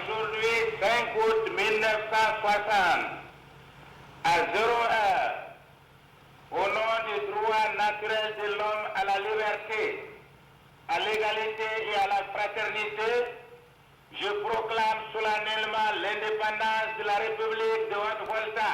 Aujourd'hui, 5 août 1960, à 0 heure, au nom du droit naturel de l'homme à la liberté, à l'égalité et à la fraternité, je proclame solennellement l'indépendance de la République de Haute-Volta.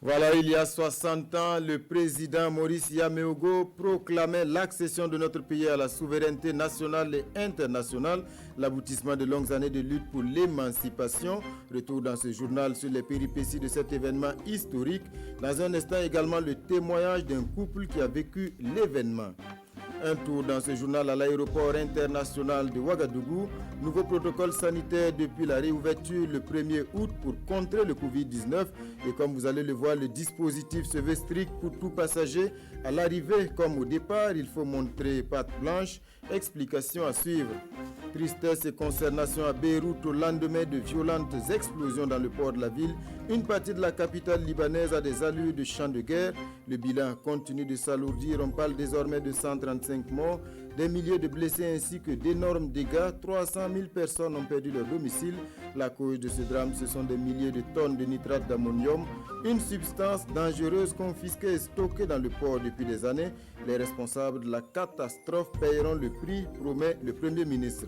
Voilà, il y a 60 ans, le président Maurice Yameogo proclamait l'accession de notre pays à la souveraineté nationale et internationale, l'aboutissement de longues années de lutte pour l'émancipation. Retour dans ce journal sur les péripéties de cet événement historique. Dans un instant également, le témoignage d'un couple qui a vécu l'événement. Un tour dans ce journal à l'aéroport international de Ouagadougou. Nouveau protocole sanitaire depuis la réouverture le 1er août pour contrer le Covid-19. Et comme vous allez le voir, le dispositif se veut strict pour tout passager. À l'arrivée comme au départ, il faut montrer patte blanche. Explication à suivre. Tristesse et consternation à Beyrouth au lendemain de violentes explosions dans le port de la ville. Une partie de la capitale libanaise a des allures de champ de guerre. Le bilan continue de s'alourdir. On parle désormais de 135 morts, des milliers de blessés ainsi que d'énormes dégâts. 300 000 personnes ont perdu leur domicile. La cause de ce drame, ce sont des milliers de tonnes de nitrate d'ammonium, une substance dangereuse confisquée et stockée dans le port depuis des années. Les responsables de la catastrophe paieront le prix, promet le Premier ministre.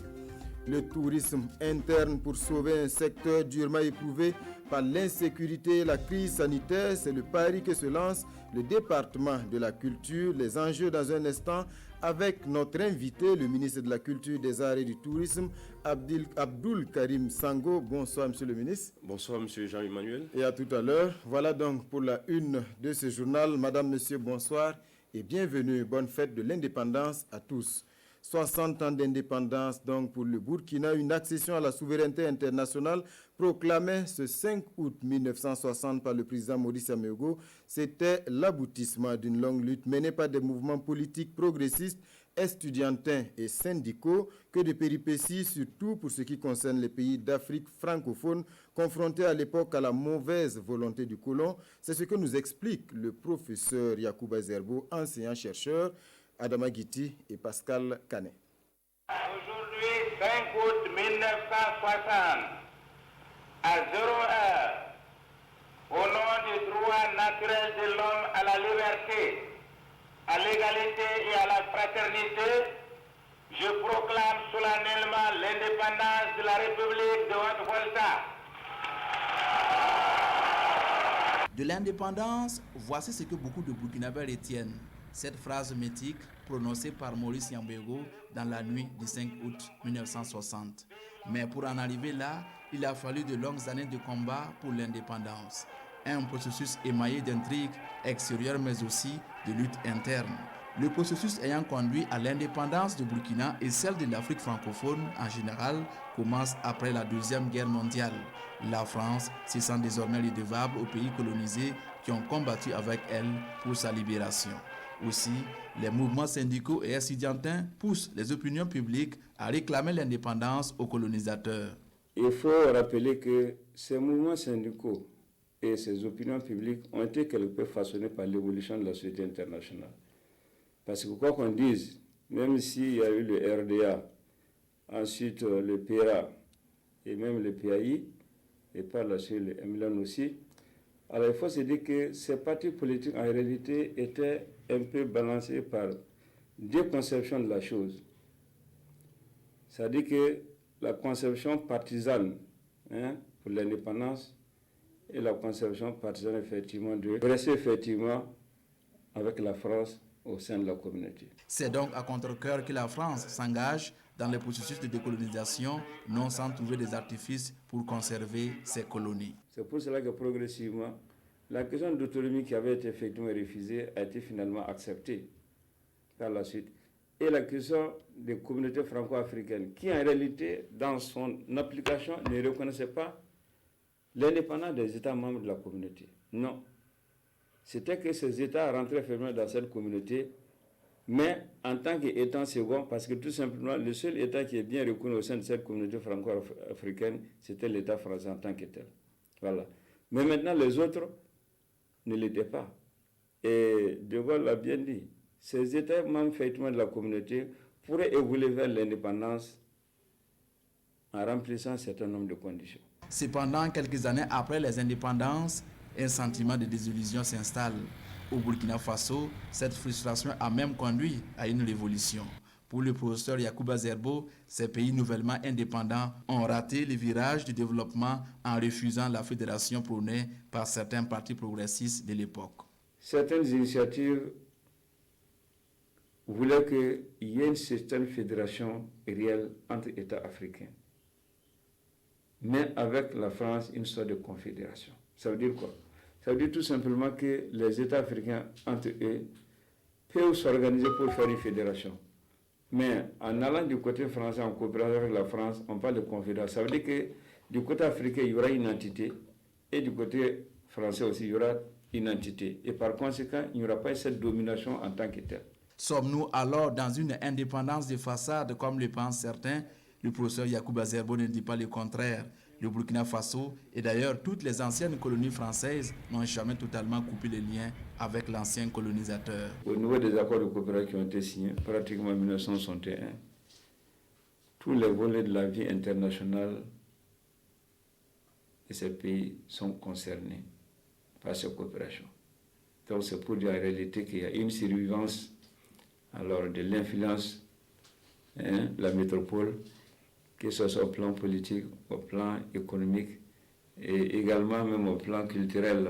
Le tourisme interne pour sauver un secteur durement éprouvé par l'insécurité et la crise sanitaire, c'est le pari que se lance le département de la culture. Les enjeux dans un instant avec notre invité, le ministre de la Culture, des Arts et du Tourisme, Abdoul Karim Sango. Bonsoir, monsieur le ministre. Bonsoir, monsieur Jean-Emmanuel. Et à tout à l'heure. Voilà donc pour la une de ce journal. Madame, monsieur, bonsoir et bienvenue. Bonne fête de l'indépendance à tous. 60 ans d'indépendance donc pour le Burkina, une accession à la souveraineté internationale proclamée ce 5 août 1960 par le président Maurice Yameogo. C'était l'aboutissement d'une longue lutte menée par des mouvements politiques progressistes, estudiantins et syndicaux, que de péripéties, surtout pour ce qui concerne les pays d'Afrique francophone, confrontés à l'époque à la mauvaise volonté du colon. C'est ce que nous explique le professeur Yacouba Zerbo, enseignant-chercheur, Adama Guiti et Pascal Canet. Aujourd'hui, 5 août 1960, à 0 heure, au nom du droit naturel de l'homme à la liberté, à l'égalité et à la fraternité, je proclame solennellement l'indépendance de la République de Haute-Volta. De l'indépendance, voici ce que beaucoup de Burkinabés retiennent. Cette phrase mythique prononcée par Maurice Yameogo dans la nuit du 5 août 1960. Mais pour en arriver là, il a fallu de longues années de combat pour l'indépendance. Un processus émaillé d'intrigues extérieures mais aussi de luttes internes. Le processus ayant conduit à l'indépendance du Burkina et celle de l'Afrique francophone en général commence après la Deuxième Guerre mondiale. La France se sent désormais redevable aux pays colonisés qui ont combattu avec elle pour sa libération. Aussi, les mouvements syndicaux et estudiantins poussent les opinions publiques à réclamer l'indépendance aux colonisateurs. Il faut rappeler que ces mouvements syndicaux et ces opinions publiques ont été quelque peu façonnés par l'évolution de la société internationale. Parce que quoi qu'on dise, même s'il y a eu le RDA, ensuite le PERA et même le PAI, et par la suite le MLN aussi, alors il faut se dire que ces partis politiques en réalité étaient un peu balancés par deux conceptions de la chose. C'est-à-dire que la conception partisane pour l'indépendance et la conception partisane effectivement de rester effectivement avec la France au sein de la communauté. C'est donc à contre-cœur que la France s'engage dans le processus de décolonisation, non sans trouver des artifices pour conserver ses colonies. C'est pour cela que progressivement, la question d'autonomie qui avait été effectivement refusée a été finalement acceptée par la suite. Et la question des communautés franco-africaines qui en réalité, dans son application, ne reconnaissait pas l'indépendance des États membres de la communauté. Non. C'était que ces États rentraient fermement dans cette communauté, mais en tant qu'État second, parce que tout simplement, le seul État qui est bien reconnu au sein de cette communauté franco-africaine, c'était l'État français en tant que tel. Voilà. Mais maintenant, les autres ne l'étaient pas. Et De Gaulle l'a bien dit, ces États membres effectivement de la communauté pourraient évoluer vers l'indépendance en remplissant un certain nombre de conditions. Cependant, quelques années après les indépendances, un sentiment de désillusion s'installe. Au Burkina Faso, cette frustration a même conduit à une révolution. Pour le professeur Yacouba Zerbo, ces pays nouvellement indépendants ont raté le virage du développement en refusant la fédération prônée par certains partis progressistes de l'époque. Certaines initiatives voulaient qu'il y ait une certaine fédération réelle entre États africains, mais avec la France, une sorte de confédération. Ça veut dire quoi? Ça veut dire tout simplement que les États africains, entre eux, peuvent s'organiser pour faire une fédération. Mais en allant du côté français, en coopération avec la France, on parle de confédération. Ça veut dire que du côté africain, il y aura une entité, et du côté français aussi, il y aura une entité. Et par conséquent, il n'y aura pas cette domination en tant que telle. Sommes-nous alors dans une indépendance de façade, comme le pensent certains? Le professeur Yacouba Zerbo ne dit pas le contraire. Le Burkina Faso et d'ailleurs toutes les anciennes colonies françaises n'ont jamais totalement coupé les liens avec l'ancien colonisateur. Au niveau des accords de coopération qui ont été signés, pratiquement en 1961, tous les volets de la vie internationale de ces pays sont concernés par ces coopérations. Donc c'est pour dire en réalité qu'il y a une survivance alors de l'influence de la métropole, que ce soit au plan politique, au plan économique et également même au plan culturel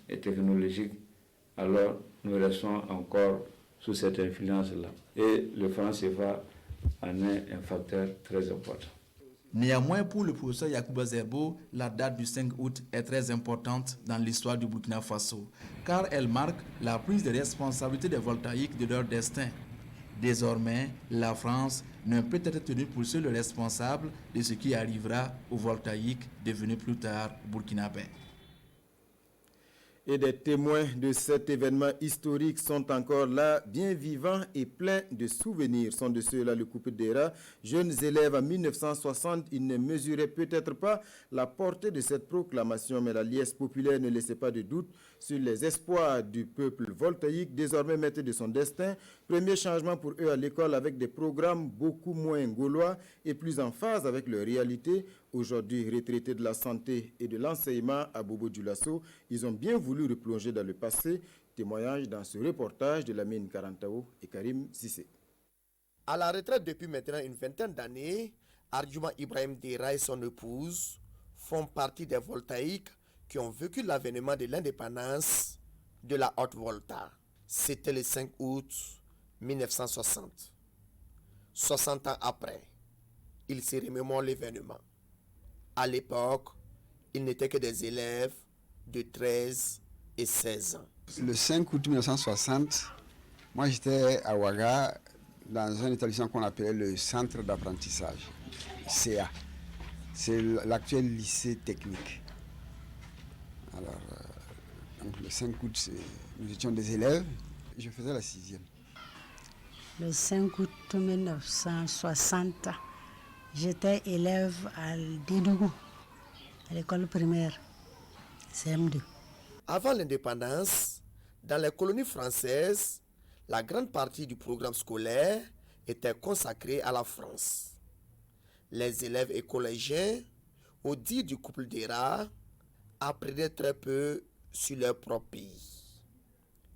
et technologique. Alors nous restons encore sous cette influence-là. Et le franc CFA en est un facteur très important. Néanmoins, pour le professeur Yacouba Zerbo, la date du 5 août est très importante dans l'histoire du Burkina Faso, car elle marque la prise de responsabilité des Voltaïques de leur destin. Désormais, la France ne peut être tenue pour seule responsable de ce qui arrivera aux Voltaïques, devenus plus tard burkinabés. Et des témoins de cet événement historique sont encore là, bien vivants et pleins de souvenirs. Sont de ceux-là le couple d'Era, jeunes élèves en 1960. Ils ne mesuraient peut-être pas la portée de cette proclamation, mais la liesse populaire ne laissait pas de doute sur les espoirs du peuple voltaïque, désormais maître de son destin. Premier changement pour eux à l'école avec des programmes beaucoup moins gaulois et plus en phase avec leur réalité. Aujourd'hui retraités de la santé et de l'enseignement à Bobo Dioulasso, ils ont bien voulu replonger dans le passé. Témoignage dans ce reportage de Lamine Karantao et Karim Sissé. À la retraite depuis maintenant une vingtaine d'années, Arjuma Ibrahim Dera et son épouse font partie des Voltaïques qui ont vécu l'avènement de l'indépendance de la Haute-Volta. C'était le 5 août 1960. 60 ans après, ils se remémorent l'événement. À l'époque, ils n'étaient que des élèves de 13 et 16 ans. Le 5 août 1960, moi j'étais à Ouaga dans un établissement qu'on appelait le Centre d'apprentissage, CA. C'est l'actuel lycée technique. Alors, donc le 5 août, nous étions des élèves, je faisais la 6e. Le 5 août 1960, j'étais élève à Dédougou, à l'école primaire, CM2. Avant l'indépendance, dans les colonies françaises, la grande partie du programme scolaire était consacrée à la France. Les élèves et collégiens, au dire du couple d'Era, apprenaient très peu sur leur propre pays.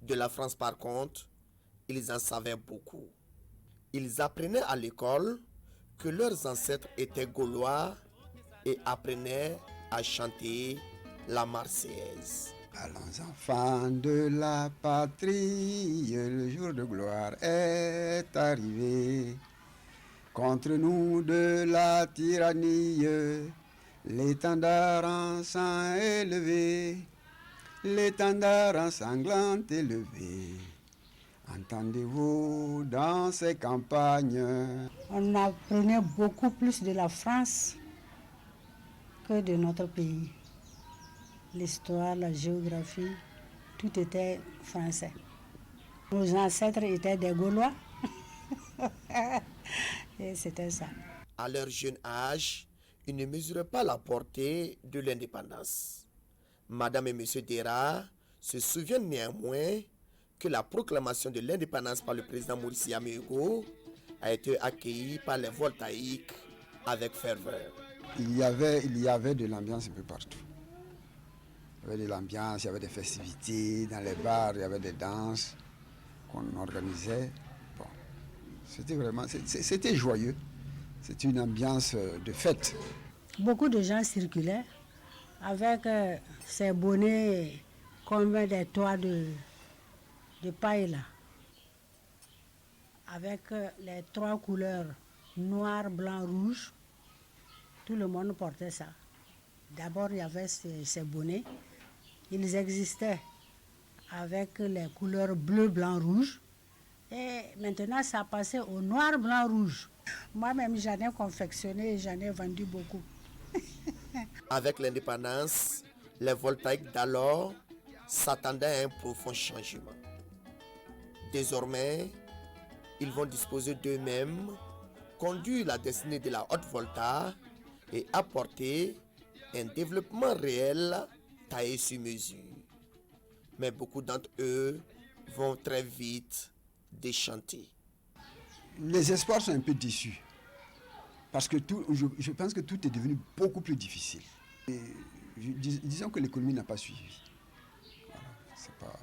De la France, par contre, ils en savaient beaucoup. Ils apprenaient à l'école que leurs ancêtres étaient gaulois et apprenaient à chanter la Marseillaise. Allons enfants de la patrie, le jour de gloire est arrivé. Contre nous de la tyrannie, l'étendard en sang élevé, l'étendard en sanglant élevé. Entendez-vous dans ces campagnes? On apprenait beaucoup plus de la France que de notre pays. L'histoire, la géographie, tout était français. Nos ancêtres étaient des Gaulois. Et c'était ça. À leur jeune âge, ils ne mesuraient pas la portée de l'indépendance. Madame et Monsieur Dera se souviennent néanmoins que la proclamation de l'indépendance par le président Maurice Yaméugo a été accueillie par les Voltaïques avec ferveur. Il y avait de l'ambiance un peu partout. Il y avait de l'ambiance, il y avait des festivités dans les bars, il y avait des danses qu'on organisait. Bon, c'était joyeux. C'était une ambiance de fête. Beaucoup de gens circulaient avec ces bonnets comme des toits de paille là, avec les 3 couleurs noir, blanc, rouge. Tout le monde portait ça. D'abord, il y avait ces bonnets. Ils existaient avec les couleurs bleu, blanc, rouge. Et maintenant, ça passait au noir, blanc, rouge. Moi-même, j'en ai confectionné et j'en ai vendu beaucoup. Avec l'indépendance, les voltaïques d'alors s'attendaient à un profond changement. Désormais, ils vont disposer d'eux-mêmes, conduire la destinée de la haute volta et apporter un développement réel taillé sur mesure. Mais beaucoup d'entre eux vont très vite déchanter. Les espoirs sont un peu déçus. Parce que je pense que tout est devenu beaucoup plus difficile. Et disons que l'économie n'a pas suivi. Voilà, c'est pas...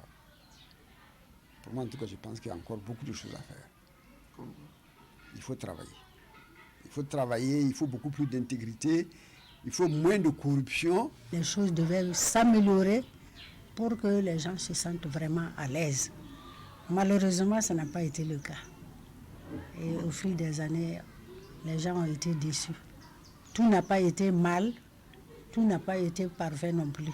Pour moi, en tout cas, je pense qu'il y a encore beaucoup de choses à faire. Il faut travailler. Il faut travailler, il faut beaucoup plus d'intégrité, il faut moins de corruption. Les choses devaient s'améliorer pour que les gens se sentent vraiment à l'aise. Malheureusement, ça n'a pas été le cas. Et au fil des années, les gens ont été déçus. Tout n'a pas été mal, tout n'a pas été parfait non plus.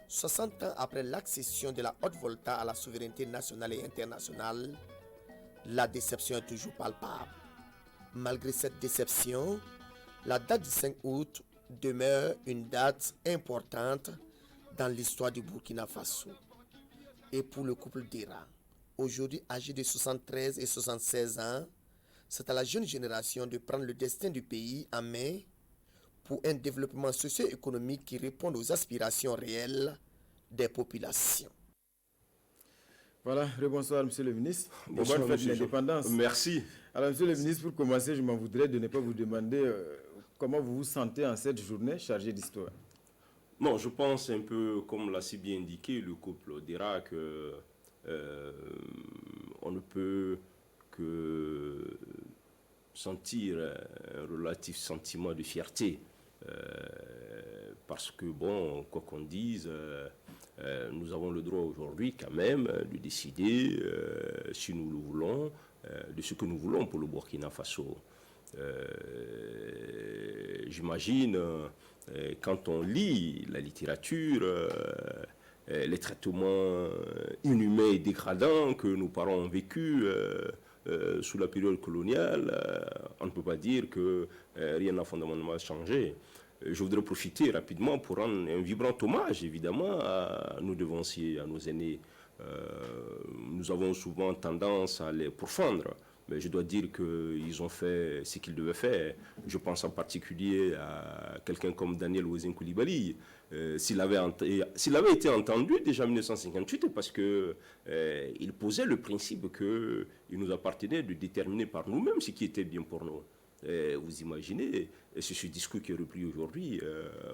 60 ans après l'accession de la haute volta à la souveraineté nationale et internationale, la déception est toujours palpable. Malgré cette déception, la date du 5 août demeure une date importante dans l'histoire du Burkina Faso. Et pour le couple Dera, aujourd'hui âgé de 73 et 76 ans, c'est à la jeune génération de prendre le destin du pays en main pour un développement socio-économique qui réponde aux aspirations réelles des populations. Voilà, rebonsoir Monsieur le ministre. Bonsoir, bonne fête de l'indépendance. Merci. Alors Monsieur le ministre, pour commencer, je m'en voudrais de ne pas vous demander comment vous vous sentez en cette journée chargée d'histoire. Non, je pense un peu, comme l'a si bien indiqué le couple Dera, que on ne peut que sentir un relatif sentiment de fierté. Parce que, bon, quoi qu'on dise, nous avons le droit aujourd'hui quand même de décider, si nous le voulons, de ce que nous voulons pour le Burkina Faso. J'imagine, quand on lit la littérature, les traitements inhumains et dégradants que nos parents ont vécus sous la période coloniale, on ne peut pas dire que rien n'a fondamentalement changé. Je voudrais profiter rapidement pour rendre un vibrant hommage, évidemment, à nos devanciers, à nos aînés. Nous avons souvent tendance à les pourfendre, mais je dois dire qu'ils ont fait ce qu'ils devaient faire. Je pense en particulier à quelqu'un comme Daniel Wezin Coulibaly. S'il avait été entendu déjà en 1958, parce qu'il posait le principe qu'il nous appartenait de déterminer par nous-mêmes ce qui était bien pour nous. Vous imaginez, c'est ce discours qui est repris aujourd'hui.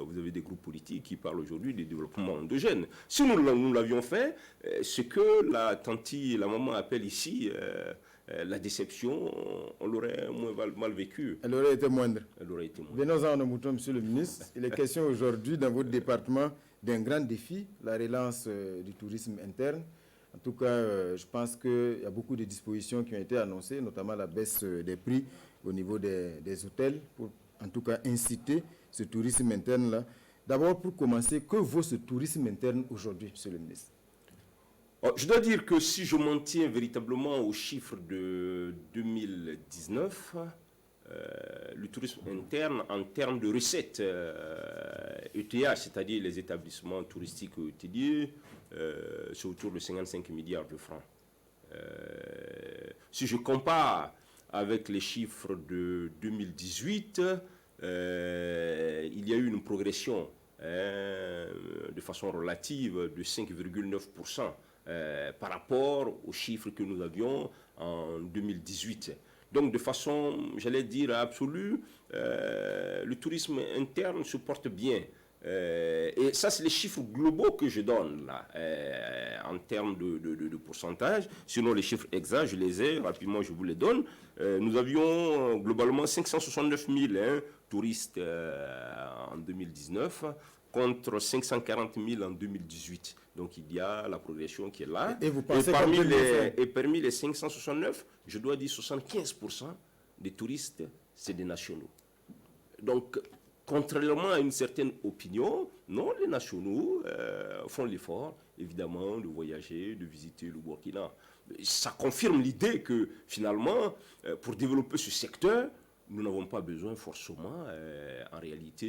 Vous avez des groupes politiques qui parlent aujourd'hui du développement endogène. Si nous l'avions fait, ce que la tantie, la maman appelle ici la déception, on l'aurait moins mal vécu. Elle aurait été moindre. Elle aurait été moindre. Venons-en à nos moutons, Monsieur le ministre. Il est question aujourd'hui dans votre département d'un grand défi, la relance du tourisme interne. En tout cas, je pense qu'il y a beaucoup de dispositions qui ont été annoncées, notamment la baisse des prix au niveau des hôtels, pour en tout cas inciter ce tourisme interne-là. D'abord, pour commencer, que vaut ce tourisme interne aujourd'hui, Monsieur le ministre? Je dois dire que si je m'en tiens véritablement aux chiffres de 2019, le tourisme interne en termes de recettes ETH, c'est-à-dire les établissements touristiques hôteliers, c'est autour de 55 milliards de francs. Si je compare avec les chiffres de 2018, il y a eu une progression de façon relative de 5,9% par rapport aux chiffres que nous avions en 2018. Donc de façon, j'allais dire, absolue, le tourisme interne se porte bien. Et ça, c'est les chiffres globaux que je donne là, en termes de pourcentage. Sinon, les chiffres exacts, je les ai, rapidement, je vous les donne. Nous avions globalement 569 000 touristes en 2019 contre 540 000 en 2018. Donc, il y a la progression qui est là. Et vous pensez parmi les 569, je dois dire 75% des touristes, c'est des nationaux. Donc, contrairement à une certaine opinion, non, les nationaux font l'effort, évidemment, de voyager, de visiter le Burkina. Ça confirme l'idée que, finalement, pour développer ce secteur, nous n'avons pas besoin forcément, en réalité,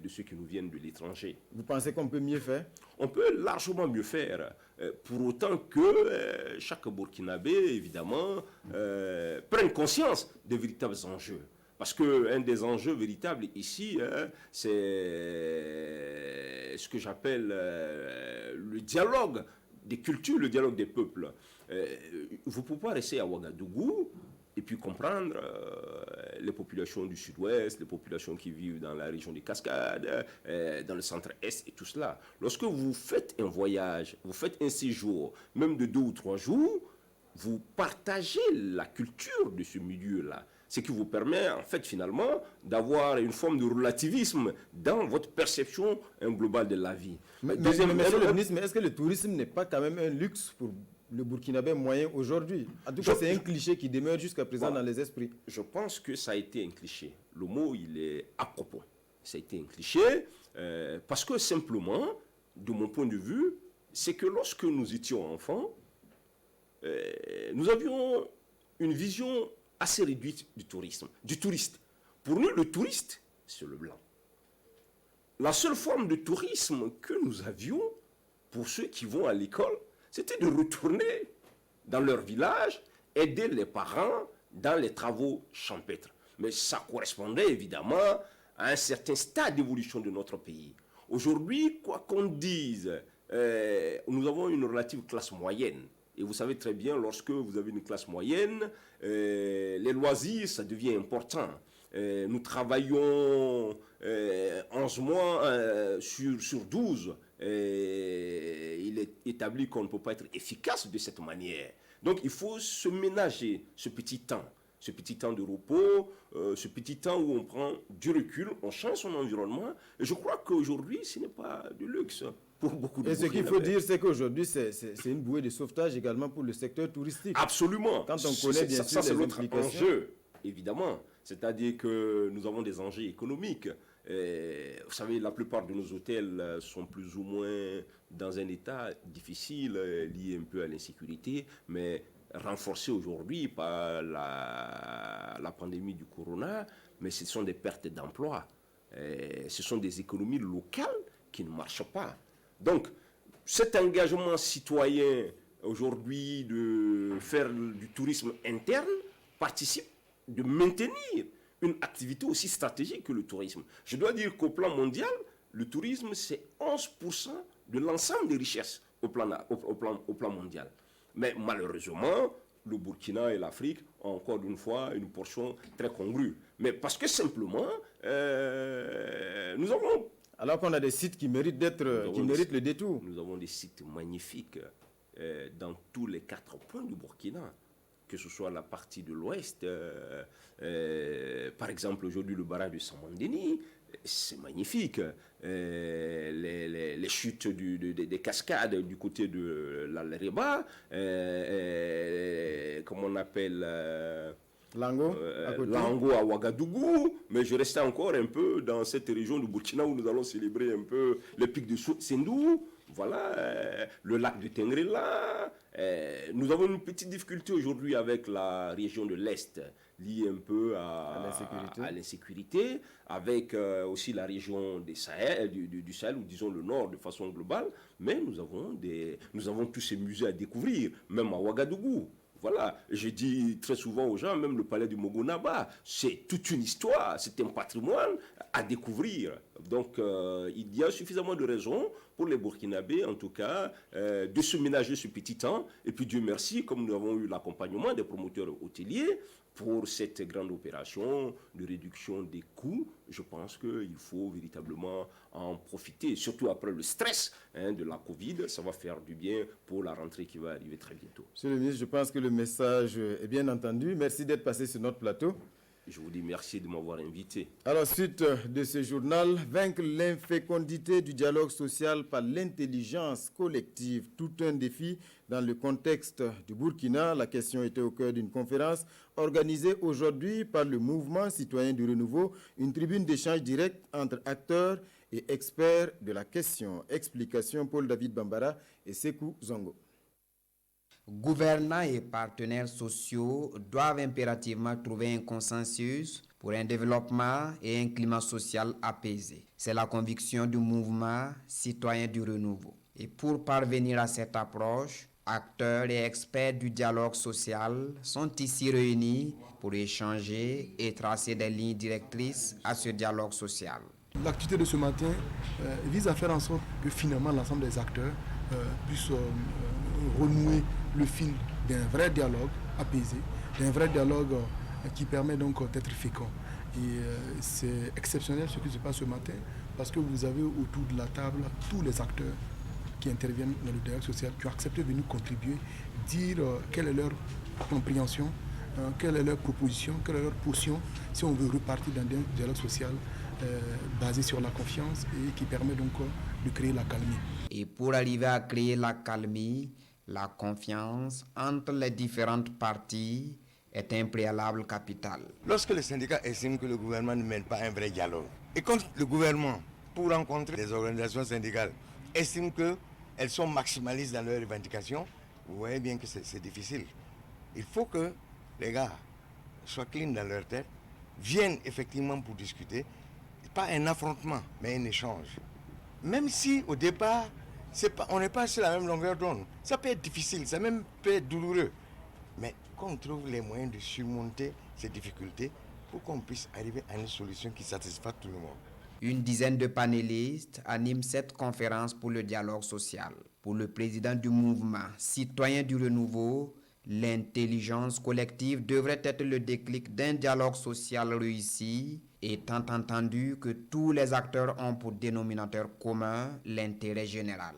de ceux qui nous viennent de l'étranger. Vous pensez qu'on peut mieux faire? On peut largement mieux faire, pour autant que chaque Burkinabé, évidemment, prenne conscience des véritables enjeux. Parce qu'un des enjeux véritables ici, c'est ce que j'appelle le dialogue des cultures, le dialogue des peuples. Vous ne pouvez pas rester à Ouagadougou et puis comprendre les populations du sud-ouest, les populations qui vivent dans la région des Cascades, dans le centre-est et tout cela. Lorsque vous faites un voyage, vous faites un séjour, même de 2 ou 3 jours, vous partagez la culture de ce milieu-là. Ce qui vous permet, en fait, finalement, d'avoir une forme de relativisme dans votre perception globale de la vie. Monsieur le ministre, est-ce que le tourisme n'est pas quand même un luxe pour le Burkinabé moyen aujourd'hui? En tout cas, c'est un cliché qui demeure jusqu'à présent dans les esprits. Je pense que ça a été un cliché. Le mot, il est à propos. Ça a été un cliché parce que, simplement, de mon point de vue, c'est que lorsque nous étions enfants, nous avions une vision assez réduite du tourisme, du touriste. Pour nous, le touriste, c'est le blanc. La seule forme de tourisme que nous avions, pour ceux qui vont à l'école, c'était de retourner dans leur village, aider les parents dans les travaux champêtres. Mais ça correspondait évidemment à un certain stade d'évolution de notre pays. Aujourd'hui, quoi qu'on dise, nous avons une relative classe moyenne. Et vous savez très bien, lorsque vous avez une classe moyenne, les loisirs, ça devient important. Nous travaillons 11 mois sur 12. Il est établi qu'on ne peut pas être efficace de cette manière. Donc il faut se ménager ce petit temps de repos, ce petit temps où on prend du recul, on change son environnement. Et je crois qu'aujourd'hui, ce n'est pas du luxe. Pour beaucoup de Et ce qu'il faut dire, c'est qu'aujourd'hui, c'est une bouée de sauvetage également pour le secteur touristique. Absolument. Quand on connaît bien sûr c'est les l'autre implications. enjeu, évidemment. C'est-à-dire que nous avons des enjeux économiques. Vous savez, la plupart de nos hôtels sont plus ou moins dans un état difficile, lié un peu à l'insécurité, mais renforcé aujourd'hui par la pandémie du corona. Mais ce sont des pertes d'emplois. Ce sont des économies locales qui ne marchent pas. Donc, cet engagement citoyen aujourd'hui de faire du tourisme interne participe de maintenir une activité aussi stratégique que le tourisme. Je dois dire qu'au plan mondial, le tourisme, c'est 11% de l'ensemble des richesses au plan mondial. Mais malheureusement, le Burkina et l'Afrique ont encore une fois une portion très congrue. Mais parce que simplement, nous avons... Alors qu'on a des sites qui méritent le détour. Nous avons des sites magnifiques dans tous les 4 points du Burkina, que ce soit la partie de l'ouest. Par exemple, aujourd'hui, le barrage de Samandeni, c'est magnifique. Les chutes des cascades du côté de l'Alreba, comme on appelle... Lango à Ouagadougou, mais je restais encore un peu dans cette région du Burkina où nous allons célébrer un peu les pics de Sendou, voilà, le lac de Tengrela. Nous avons une petite difficulté aujourd'hui avec la région de l'Est, liée un peu à l'insécurité, avec aussi la région du Sahel, ou disons le Nord de façon globale, mais nous avons tous ces musées à découvrir, même à Ouagadougou. Voilà, je dis très souvent aux gens, même le palais du Mogonaba, c'est toute une histoire, c'est un patrimoine à découvrir. Donc, il y a suffisamment de raisons pour les Burkinabés, en tout cas, de se ménager ce petit temps. Et puis Dieu merci, comme nous avons eu l'accompagnement des promoteurs hôteliers pour cette grande opération de réduction des coûts, je pense qu'il faut véritablement en profiter, surtout après le stress de la Covid. Ça va faire du bien pour la rentrée qui va arriver très bientôt. Monsieur le ministre, je pense que le message est bien entendu. Merci d'être passé sur notre plateau. Je vous dis merci de m'avoir invité. Alors, suite de ce journal, vaincre l'infécondité du dialogue social par l'intelligence collective, tout un défi dans le contexte du Burkina. La question était au cœur d'une conférence organisée aujourd'hui par le Mouvement citoyen du renouveau, une tribune d'échange direct entre acteurs et experts de la question. Explication Paul-David Bambara et Sekou Zongo. Gouvernants et partenaires sociaux doivent impérativement trouver un consensus pour un développement et un climat social apaisé. C'est la conviction du mouvement citoyen du renouveau. Et pour parvenir à cette approche, acteurs et experts du dialogue social sont ici réunis pour échanger et tracer des lignes directrices à ce dialogue social. L'activité de ce matin vise à faire en sorte que finalement l'ensemble des acteurs puissent renouer le fil d'un vrai dialogue apaisé, d'un vrai dialogue qui permet donc d'être fécond. Et c'est exceptionnel ce qui se passe ce matin parce que vous avez autour de la table tous les acteurs qui interviennent dans le dialogue social, qui ont accepté de venir contribuer, dire quelle est leur compréhension, quelle est leur proposition, quelle est leur position, si on veut repartir dans un dialogue social basé sur la confiance et qui permet donc de créer la calmie. Et pour arriver à créer la calmie, la confiance entre les différentes parties est un préalable capital. Lorsque les syndicats estiment que le gouvernement ne mène pas un vrai dialogue, et quand le gouvernement, pour rencontrer les organisations syndicales, estime qu'elles sont maximalistes dans leurs revendications, vous voyez bien que c'est difficile. Il faut que les gars soient clean dans leur tête, viennent effectivement pour discuter, pas un affrontement, mais un échange. Même si au départ, on n'est pas sur la même longueur d'onde, ça peut être difficile, ça même peut être douloureux. Mais qu'on trouve les moyens de surmonter ces difficultés pour qu'on puisse arriver à une solution qui satisfasse tout le monde. Une dizaine de panélistes animent cette conférence pour le dialogue social. Pour le président du mouvement citoyen du renouveau, l'intelligence collective devrait être le déclic d'un dialogue social réussi, étant entendu que tous les acteurs ont pour dénominateur commun l'intérêt général.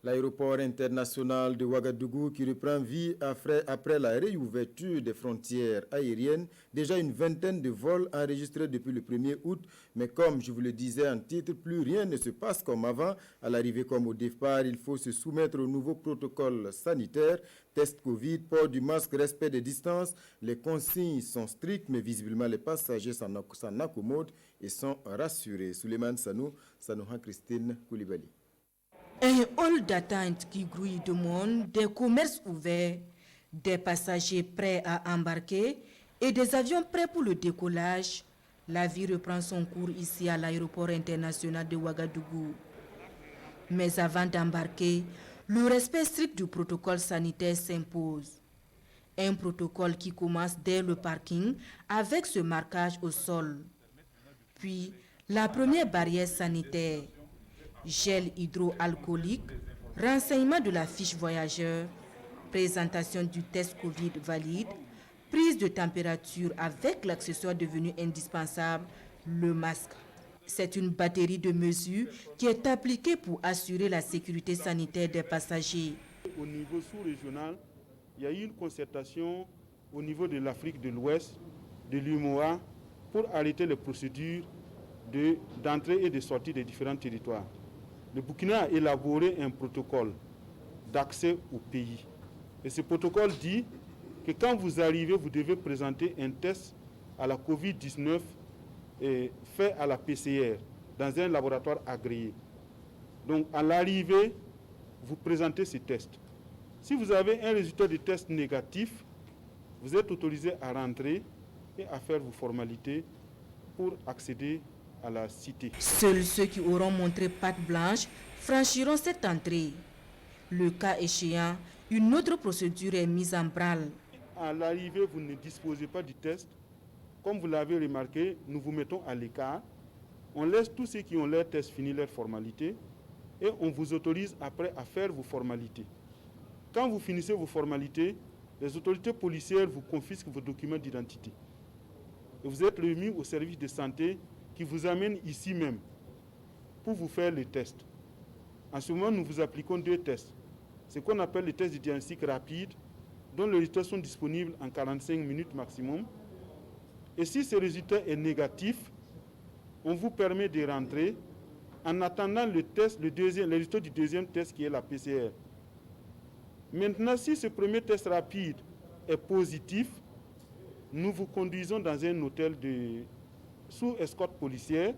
L'aéroport international de Ouagadougou qui reprend vie après la réouverture des frontières aériennes. Déjà une vingtaine de vols enregistrés depuis le 1er août. Mais comme je vous le disais en titre, plus rien ne se passe comme avant. À l'arrivée comme au départ, il faut se soumettre au nouveau protocole sanitaire. Test Covid, port du masque, respect des distances. Les consignes sont strictes, mais visiblement les passagers s'en accommodent et sont rassurés. Souleymane Sanou, Sanouha Christine Koulibaly. Un hall d'attente qui grouille de monde, des commerces ouverts, des passagers prêts à embarquer et des avions prêts pour le décollage. La vie reprend son cours ici à l'aéroport international de Ouagadougou. Mais avant d'embarquer, le respect strict du protocole sanitaire s'impose. Un protocole qui commence dès le parking avec ce marquage au sol. Puis, la première barrière sanitaire. Gel hydroalcoolique, renseignement de la fiche voyageur, présentation du test Covid valide, prise de température avec l'accessoire devenu indispensable, le masque. C'est une batterie de mesures qui est appliquée pour assurer la sécurité sanitaire des passagers. Au niveau sous-régional, il y a eu une concertation au niveau de l'Afrique de l'Ouest, de l'UMOA, pour arrêter les procédures d'entrée et de sortie des différents territoires. Le Burkina a élaboré un protocole d'accès au pays. Et ce protocole dit que quand vous arrivez, vous devez présenter un test à la Covid-19 fait à la PCR dans un laboratoire agréé. Donc à l'arrivée, vous présentez ce test. Si vous avez un résultat de test négatif, vous êtes autorisé à rentrer et à faire vos formalités pour accéder à la cité. Seuls ceux qui auront montré patte blanche franchiront cette entrée. Le cas échéant, une autre procédure est mise en branle. À l'arrivée, vous ne disposez pas du test. Comme vous l'avez remarqué, nous vous mettons à l'écart. On laisse tous ceux qui ont leur test finir leur formalité et on vous autorise après à faire vos formalités. Quand vous finissez vos formalités, les autorités policières vous confisquent vos documents d'identité. Et vous êtes remis au service de santé qui vous amène ici même pour vous faire les tests. En ce moment, nous vous appliquons 2 tests. Ce qu'on appelle les tests de diagnostic rapide, dont les résultats sont disponibles en 45 minutes maximum. Et si ce résultat est négatif, on vous permet de rentrer en attendant le résultat du deuxième test qui est la PCR. Maintenant, si ce premier test rapide est positif, nous vous conduisons dans un hôtel sous escorte policière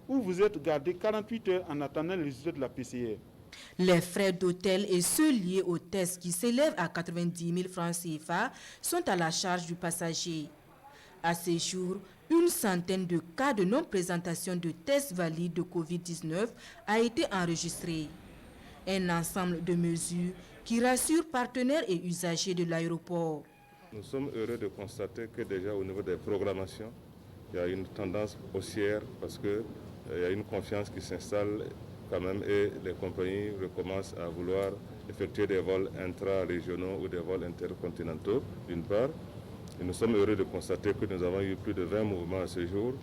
où vous êtes gardé 48 heures en attendant le résultat de la PCR. Les frais d'hôtel et ceux liés au test qui s'élèvent à 90 000 francs CFA sont à la charge du passager. À ce jour, une centaine de cas de non-présentation de tests valides de Covid-19 a été enregistré. Un ensemble de mesures qui rassurent partenaires et usagers de l'aéroport. Nous sommes heureux de constater que déjà au niveau des programmations, il y a une tendance haussière parce qu'il y a une confiance qui s'installe quand même et les compagnies recommencent à vouloir effectuer des vols intra-régionaux ou des vols intercontinentaux d'une part. Et nous sommes heureux de constater que nous avons eu plus de 20 mouvements à ce jour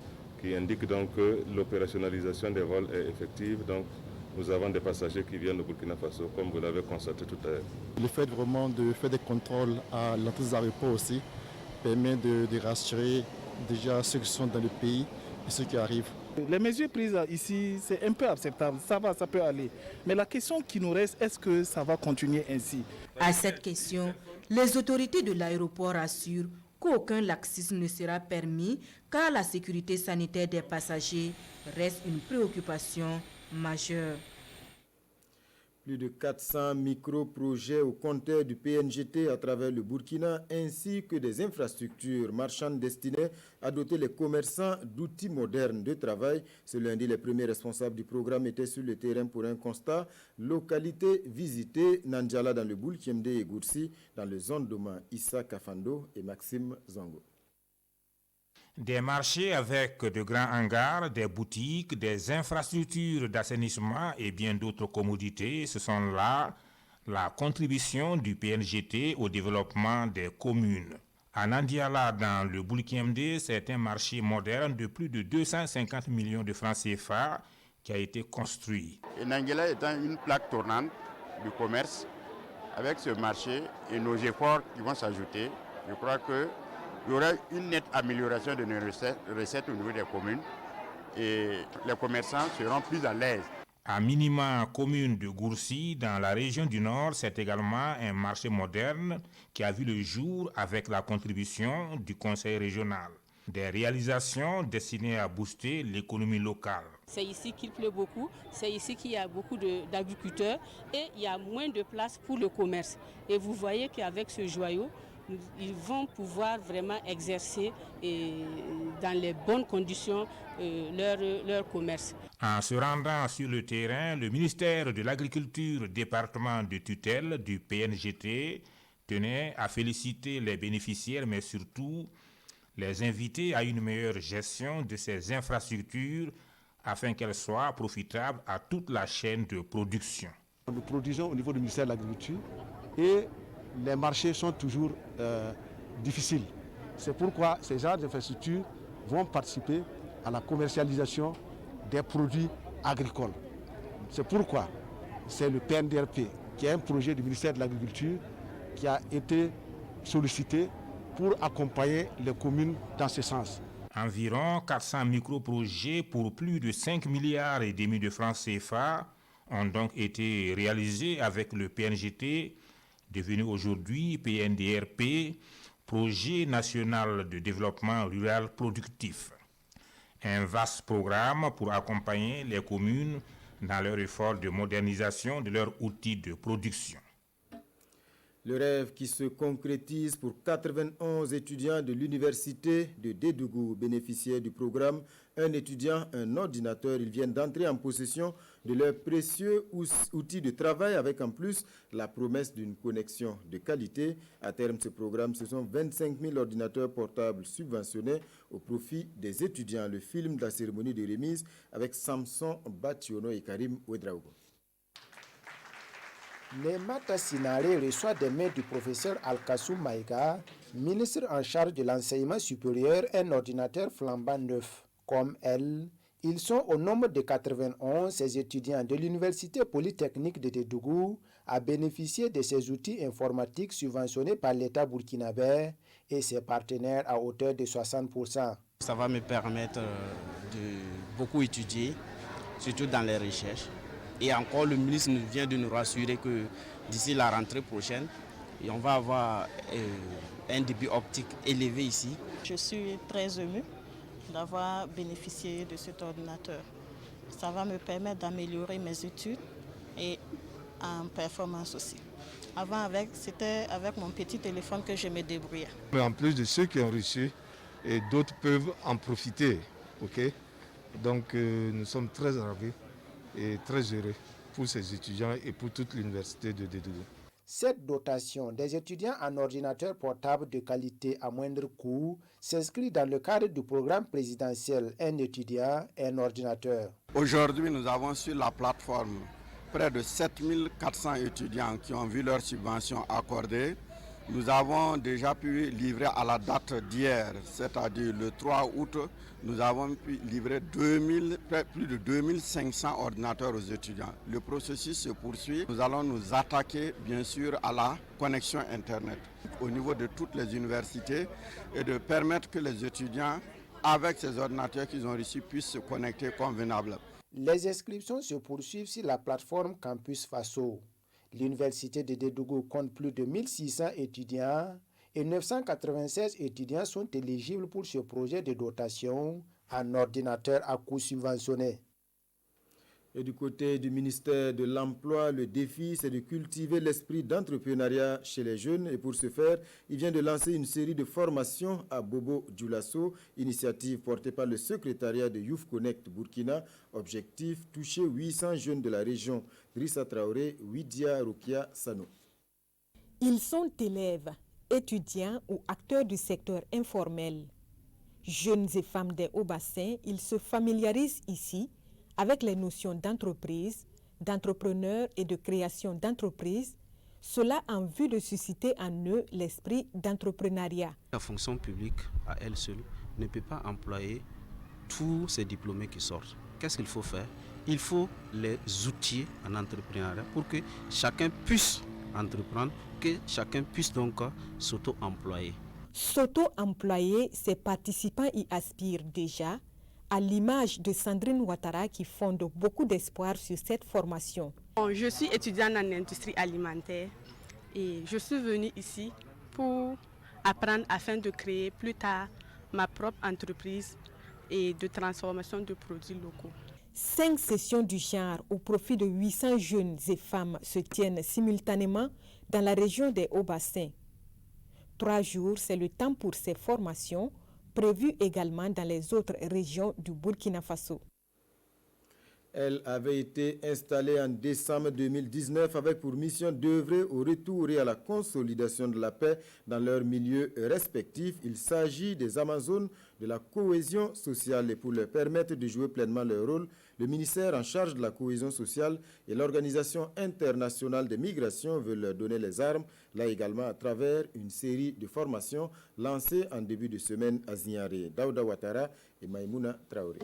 qui indiquent donc que l'opérationnalisation des vols est effective. Donc nous avons des passagers qui viennent au Burkina Faso, comme vous l'avez constaté tout à l'heure. Le fait vraiment de faire des contrôles à l'entrée des aéroports aussi permet de rassurer déjà ceux qui sont dans le pays et ceux qui arrivent. Les mesures prises ici, c'est un peu acceptable, ça va, ça peut aller. Mais la question qui nous reste, est-ce que ça va continuer ainsi? À cette question, les autorités de l'aéroport assurent qu'aucun laxisme ne sera permis car la sécurité sanitaire des passagers reste une préoccupation majeure. Plus de 400 micro-projets au compteur du PNGT à travers le Burkina, ainsi que des infrastructures marchandes destinées à doter les commerçants d'outils modernes de travail. Ce lundi, les premiers responsables du programme étaient sur le terrain pour un constat. Localité visitée, Nandjala dans le Boulkiemde et Goursi dans le zone d'Oma, Issa Kafando et Maxime Zango. Des marchés avec de grands hangars, des boutiques, des infrastructures d'assainissement et bien d'autres commodités, ce sont là la contribution du PNGT au développement des communes. À Nandiala, dans le Boulkiemde, c'est un marché moderne de plus de 250 millions de francs CFA qui a été construit. Et Nandiala étant une plaque tournante du commerce, avec ce marché et nos efforts qui vont s'ajouter, je crois que il y aura une nette amélioration de nos recettes au niveau des communes et les commerçants seront plus à l'aise. À minima commune de Goursi, dans la région du Nord, c'est également un marché moderne qui a vu le jour avec la contribution du conseil régional. Des réalisations destinées à booster l'économie locale. C'est ici qu'il pleut beaucoup, c'est ici qu'il y a beaucoup d'agriculteurs et il y a moins de place pour le commerce. Et vous voyez qu'avec ce joyau, ils vont pouvoir vraiment exercer dans les bonnes conditions leur commerce. En se rendant sur le terrain, le ministère de l'Agriculture, département de tutelle du PNGT, tenait à féliciter les bénéficiaires, mais surtout les inviter à une meilleure gestion de ces infrastructures afin qu'elles soient profitables à toute la chaîne de production. Nous produisons au niveau du ministère de l'Agriculture et les marchés sont toujours difficiles. C'est pourquoi ces genres d'infrastructures vont participer à la commercialisation des produits agricoles. C'est pourquoi c'est le PNDRP, qui est un projet du ministère de l'Agriculture, qui a été sollicité pour accompagner les communes dans ce sens. Environ 400 micro-projets pour plus de 5,5 milliards de francs CFA ont donc été réalisés avec le PNGT, devenu aujourd'hui PNDRP, Projet national de développement rural productif. Un vaste programme pour accompagner les communes dans leur effort de modernisation de leurs outils de production. Le rêve qui se concrétise pour 91 étudiants de l'université de Dédougou, bénéficiaires du programme Un étudiant, un ordinateur. Ils viennent d'entrer en possession de leurs précieux outils de travail avec en plus la promesse d'une connexion de qualité. À terme, ce programme, ce sont 25 000 ordinateurs portables subventionnés au profit des étudiants. Le film de la cérémonie de remise avec Samson Bationo et Karim Ouedraogo. Nemata Sinare reçoit des mains du professeur Alkassou Maïga, ministre en charge de l'enseignement supérieur, un ordinateur flambant neuf. Comme elle, ils sont au nombre de 91 ces étudiants de l'Université polytechnique de Dédougou à bénéficier de ces outils informatiques subventionnés par l'État burkinabé et ses partenaires à hauteur de 60%. Ça va me permettre de beaucoup étudier, surtout dans les recherches. Et encore, le ministre vient de nous rassurer que d'ici la rentrée prochaine, on va avoir un débit optique élevé ici. Je suis très émue d'avoir bénéficié de cet ordinateur. Ça va me permettre d'améliorer mes études et en performance aussi. Avant, c'était avec mon petit téléphone que je me débrouillais. Mais en plus de ceux qui ont reçu, et d'autres peuvent en profiter. Okay? Donc nous sommes très ravis et très heureux pour ces étudiants et pour toute l'université de Dédougou. Cette dotation des étudiants en ordinateur portable de qualité à moindre coût s'inscrit dans le cadre du programme présidentiel Un étudiant, un ordinateur. Aujourd'hui, nous avons sur la plateforme près de 7400 étudiants qui ont vu leur subvention accordée. Nous avons déjà pu livrer à la date d'hier, c'est-à-dire le 3 août, nous avons pu livrer plus de 2500 ordinateurs aux étudiants. Le processus se poursuit. Nous allons nous attaquer bien sûr à la connexion Internet au niveau de toutes les universités et de permettre que les étudiants, avec ces ordinateurs qu'ils ont reçus, puissent se connecter convenablement. Les inscriptions se poursuivent sur la plateforme Campus Faso. L'université de Dédougou compte plus de 1600 étudiants et 996 étudiants sont éligibles pour ce projet de dotation en ordinateur à coût subventionné. Et du côté du ministère de l'Emploi, le défi, c'est de cultiver l'esprit d'entrepreneuriat chez les jeunes. Et pour ce faire, il vient de lancer une série de formations à Bobo Dioulasso, initiative portée par le secrétariat de Youth Connect Burkina. Objectif, toucher 800 jeunes de la région. Drissa Traoré, Widia Rukia Sano. Ils sont élèves, étudiants ou acteurs du secteur informel. Jeunes et femmes des hauts-bassins, ils se familiarisent ici avec les notions d'entreprise, d'entrepreneur et de création d'entreprise, cela en vue de susciter en eux l'esprit d'entrepreneuriat. La fonction publique, à elle seule, ne peut pas employer tous ces diplômés qui sortent. Qu'est-ce qu'il faut faire? Il faut les outiller en entrepreneuriat pour que chacun puisse entreprendre, que chacun puisse donc s'auto-employer. S'auto-employer, ces participants y aspirent déjà, à l'image de Sandrine Ouattara qui fonde beaucoup d'espoir sur cette formation. Je suis étudiante en industrie alimentaire et je suis venue ici pour apprendre afin de créer plus tard ma propre entreprise et de transformation de produits locaux. 5 sessions du genre au profit de 800 jeunes et femmes se tiennent simultanément dans la région des Hauts-Bassins. 3 jours, c'est le temps pour ces formations, prévues également dans les autres régions du Burkina Faso. Elle avait été installée en décembre 2019 avec pour mission d'œuvrer au retour et à la consolidation de la paix dans leurs milieux respectifs. Il s'agit des Amazones de la cohésion sociale et pour leur permettre de jouer pleinement leur rôle, le ministère en charge de la cohésion sociale et l'Organisation internationale des migrations veulent leur donner les armes, là également à travers une série de formations lancées en début de semaine à Zignaré. Daouda Ouattara et Maïmouna Traoré.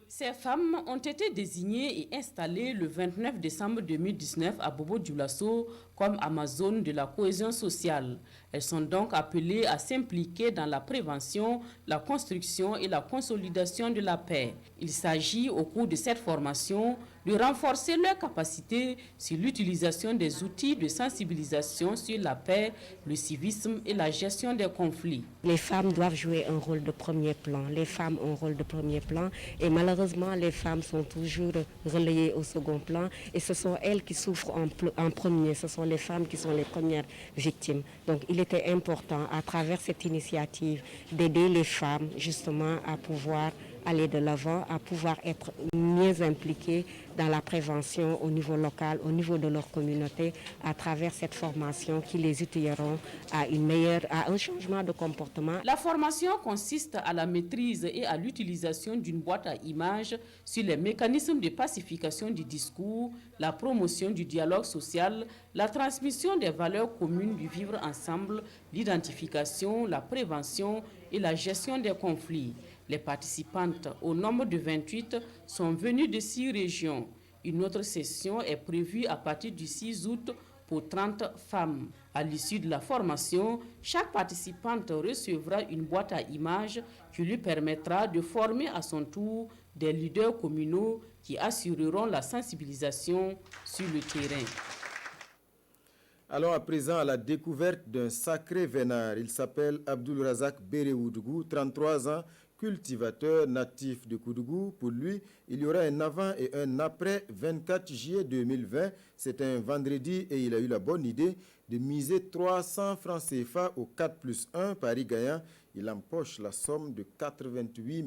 Ces femmes ont été désignées et installées le 29 décembre 2019 à Bobo Dioulasso comme Amazones de la cohésion sociale. Elles sont donc appelées à s'impliquer dans la prévention, la construction et la consolidation de la paix. Il s'agit au cours de cette formation de renforcer leurs capacités sur l'utilisation des outils de sensibilisation sur la paix, le civisme et la gestion des conflits. Les femmes doivent jouer un rôle de premier plan. Les femmes ont un rôle de premier plan et malheureusement les femmes sont toujours relayées au second plan et ce sont elles qui souffrent en premier. Ce sont les femmes qui sont les premières victimes. Donc il était important à travers cette initiative d'aider les femmes justement à pouvoir aller de l'avant, à pouvoir être mieux impliqués dans la prévention au niveau local, au niveau de leur communauté, à travers cette formation qui les étudieront à un changement de comportement. La formation consiste à la maîtrise et à l'utilisation d'une boîte à images sur les mécanismes de pacification du discours, la promotion du dialogue social, la transmission des valeurs communes du vivre ensemble, l'identification, la prévention et la gestion des conflits. Les participantes, au nombre de 28, sont venues de 6 régions. Une autre session est prévue à partir du 6 août pour 30 femmes. À l'issue de la formation, chaque participante recevra une boîte à images qui lui permettra de former à son tour des leaders communaux qui assureront la sensibilisation sur le terrain. Allons à présent à la découverte d'un sacré vénard. Il s'appelle Abdul Razak Berewoudgou, 33 ans, cultivateur natif de Koudougou. Pour lui, il y aura un avant et un après 24 juillet 2020. C'est un vendredi et il a eu la bonne idée de miser 300 francs CFA au 4+1 Paris-Gagnant. Il empoche la somme de 88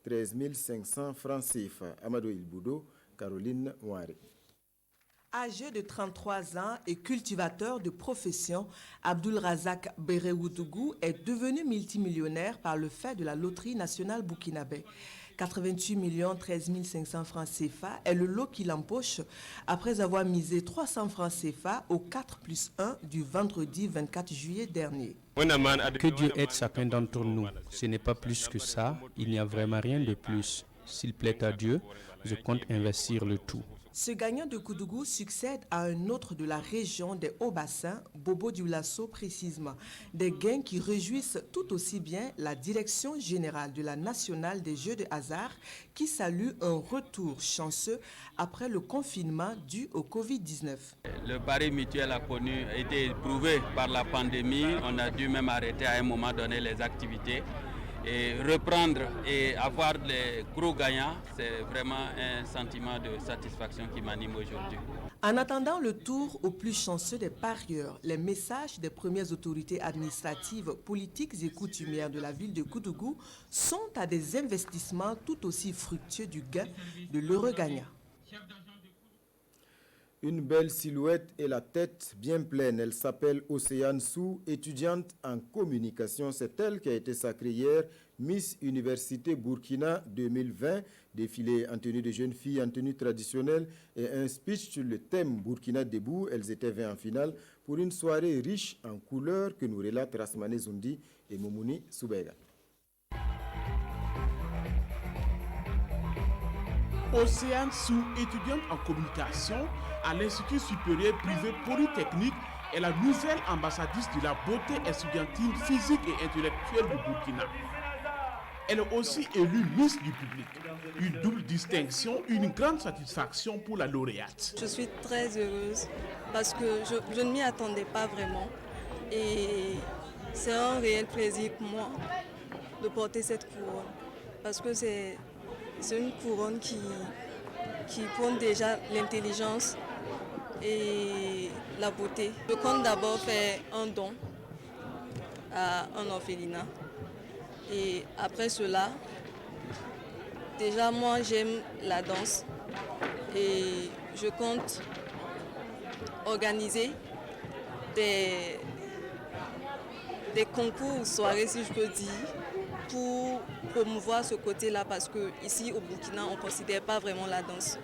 13 500 francs CFA. Amadou Ilboudo, Caroline Ouari. Âgé de 33 ans et cultivateur de profession, Abdul Razak Berewoudgou est devenu multimillionnaire par le fait de la loterie nationale burkinabé. 88 13 500 francs CFA est le lot qu'il empoche après avoir misé 300 francs CFA au 4+1 du vendredi 24 juillet dernier. Que Dieu aide chacun d'entre nous. Ce n'est pas plus que ça. Il n'y a vraiment rien de plus. S'il plaît à Dieu, je compte investir le tout. Ce gagnant de Koudougou succède à un autre de la région des Hauts-Bassins, Bobo Dioulasso précisément. Des gains qui réjouissent tout aussi bien la direction générale de la Nationale des Jeux de hasard qui salue un retour chanceux après le confinement dû au Covid-19. Le pari mutuel a été éprouvé par la pandémie. On a dû même arrêter à un moment donné les activités. Et reprendre et avoir les gros gagnants, c'est vraiment un sentiment de satisfaction qui m'anime aujourd'hui. En attendant le tour au plus chanceux des parieurs, les messages des premières autorités administratives, politiques et coutumières de la ville de Koudougou sont à des investissements tout aussi fructueux du gain de l'heureux gagnant. Une belle silhouette et la tête bien pleine. Elle s'appelle Océane Sou, étudiante en communication. C'est elle qui a été sacrée hier Miss Université Burkina 2020. Défilé en tenue de jeunes filles, en tenue traditionnelle et un speech sur le thème Burkina debout. Elles étaient 20 en finale pour une soirée riche en couleurs que nous relatent Rasmane Zoundi et Moumouni Soubega. Océane Sou, étudiante en communication à l'Institut supérieur privé Polytechnique, est la nouvelle ambassadrice de la beauté estudiantine physique et intellectuelle du Burkina. Elle est aussi élue Miss du public. Une double distinction, une grande satisfaction pour la lauréate. Je suis très heureuse parce que je ne m'y attendais pas vraiment. Et c'est un réel plaisir pour moi de porter cette couronne. Parce que c'est une couronne qui prône déjà l'intelligence et la beauté. Je compte d'abord faire un don à un orphelinat. Et après cela, déjà moi j'aime la danse et je compte organiser des concours ou soirées, si je peux dire, pour promouvoir ce côté-là, parce qu'ici au Burkina, on ne considère pas vraiment la danse.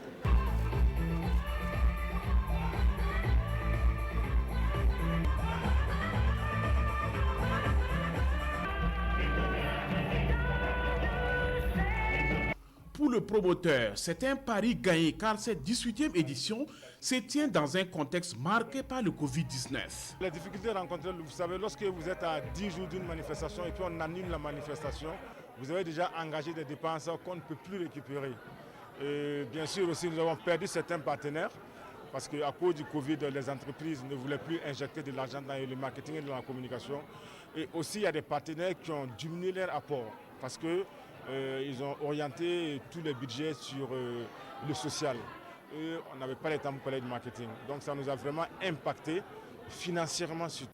Pour le promoteur, c'est un pari gagné car cette 18e édition se tient dans un contexte marqué par le Covid-19. Les difficultés rencontrées, vous savez, lorsque vous êtes à 10 jours d'une manifestation et puis on annule la manifestation, vous avez déjà engagé des dépenses qu'on ne peut plus récupérer. Et bien sûr aussi, nous avons perdu certains partenaires parce qu'à cause du Covid, les entreprises ne voulaient plus injecter de l'argent dans le marketing et dans la communication. Et aussi, il y a des partenaires qui ont diminué leur apport parce que ils ont orienté tous les budgets sur le social. Et on n'avait pas le temps pour parler de marketing. Donc ça nous a vraiment impacté financièrement surtout.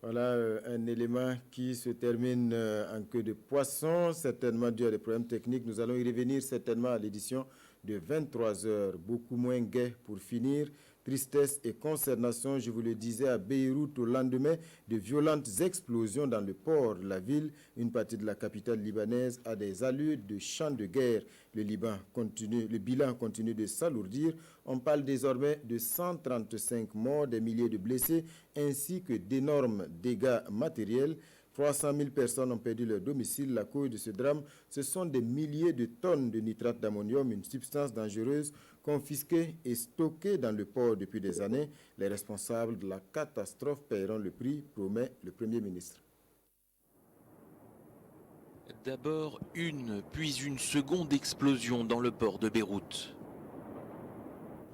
Voilà un élément qui se termine en queue de poisson, certainement dû à des problèmes techniques. Nous allons y revenir certainement à l'édition de 23h. Beaucoup moins gai pour finir. Tristesse et consternation, je vous le disais, à Beyrouth au lendemain de violentes explosions dans le port de la ville. Une partie de la capitale libanaise a des allures de champ de guerre. Le bilan continue de s'alourdir. On parle désormais de 135 morts, des milliers de blessés, ainsi que d'énormes dégâts matériels. 300 000 personnes ont perdu leur domicile. La cause de ce drame, ce sont des milliers de tonnes de nitrate d'ammonium, une substance dangereuse confisquée et stockée dans le port depuis des années. Les responsables de la catastrophe paieront le prix, promet le Premier ministre. D'abord puis une seconde explosion dans le port de Beyrouth.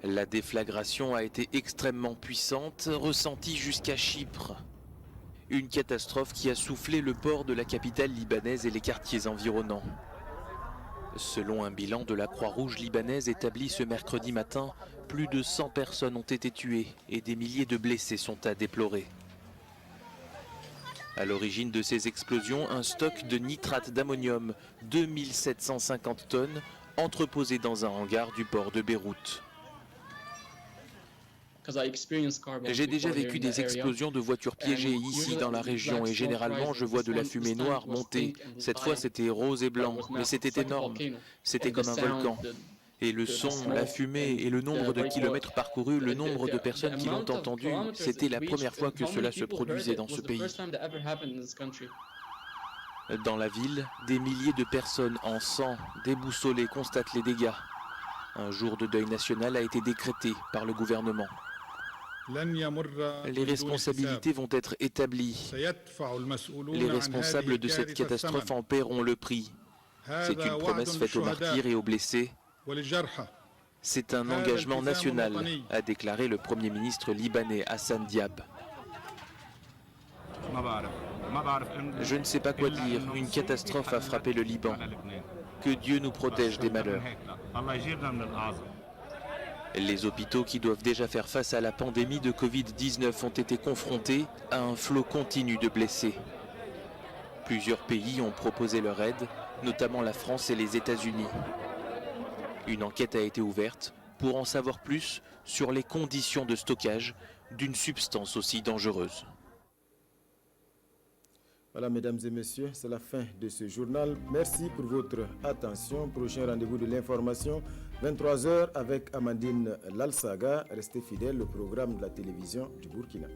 La déflagration a été extrêmement puissante, ressentie jusqu'à Chypre. Une catastrophe qui a soufflé le port de la capitale libanaise et les quartiers environnants. Selon un bilan de la Croix-Rouge libanaise établi ce mercredi matin, plus de 100 personnes ont été tuées et des milliers de blessés sont à déplorer. À l'origine de ces explosions, un stock de nitrate d'ammonium, 2750 tonnes, entreposé dans un hangar du port de Beyrouth. J'ai déjà vécu des explosions de voitures piégées ici dans la région et généralement je vois de la fumée noire monter. Cette fois c'était rose et blanc, mais c'était énorme. C'était comme un volcan. Et le son, la fumée et le nombre de kilomètres parcourus, le nombre de personnes qui l'ont entendu, c'était la première fois que cela se produisait dans ce pays. Dans la ville, des milliers de personnes en sang, déboussolées, constatent les dégâts. Un jour de deuil national a été décrété par le gouvernement. Les responsabilités vont être établies. Les responsables de cette catastrophe en paieront le prix. C'est une promesse faite aux martyrs et aux blessés. C'est un engagement national, a déclaré le Premier ministre libanais Hassan Diab. Je ne sais pas quoi dire. Une catastrophe a frappé le Liban. Que Dieu nous protège des malheurs. Les hôpitaux qui doivent déjà faire face à la pandémie de Covid-19 ont été confrontés à un flot continu de blessés. Plusieurs pays ont proposé leur aide, notamment la France et les États-Unis. Une enquête a été ouverte pour en savoir plus sur les conditions de stockage d'une substance aussi dangereuse. Voilà, mesdames et messieurs, c'est la fin de ce journal. Merci pour votre attention. Prochain rendez-vous de l'information, 23h avec Amandine Lalsaga. Restez fidèles au programme de la télévision du Burkina.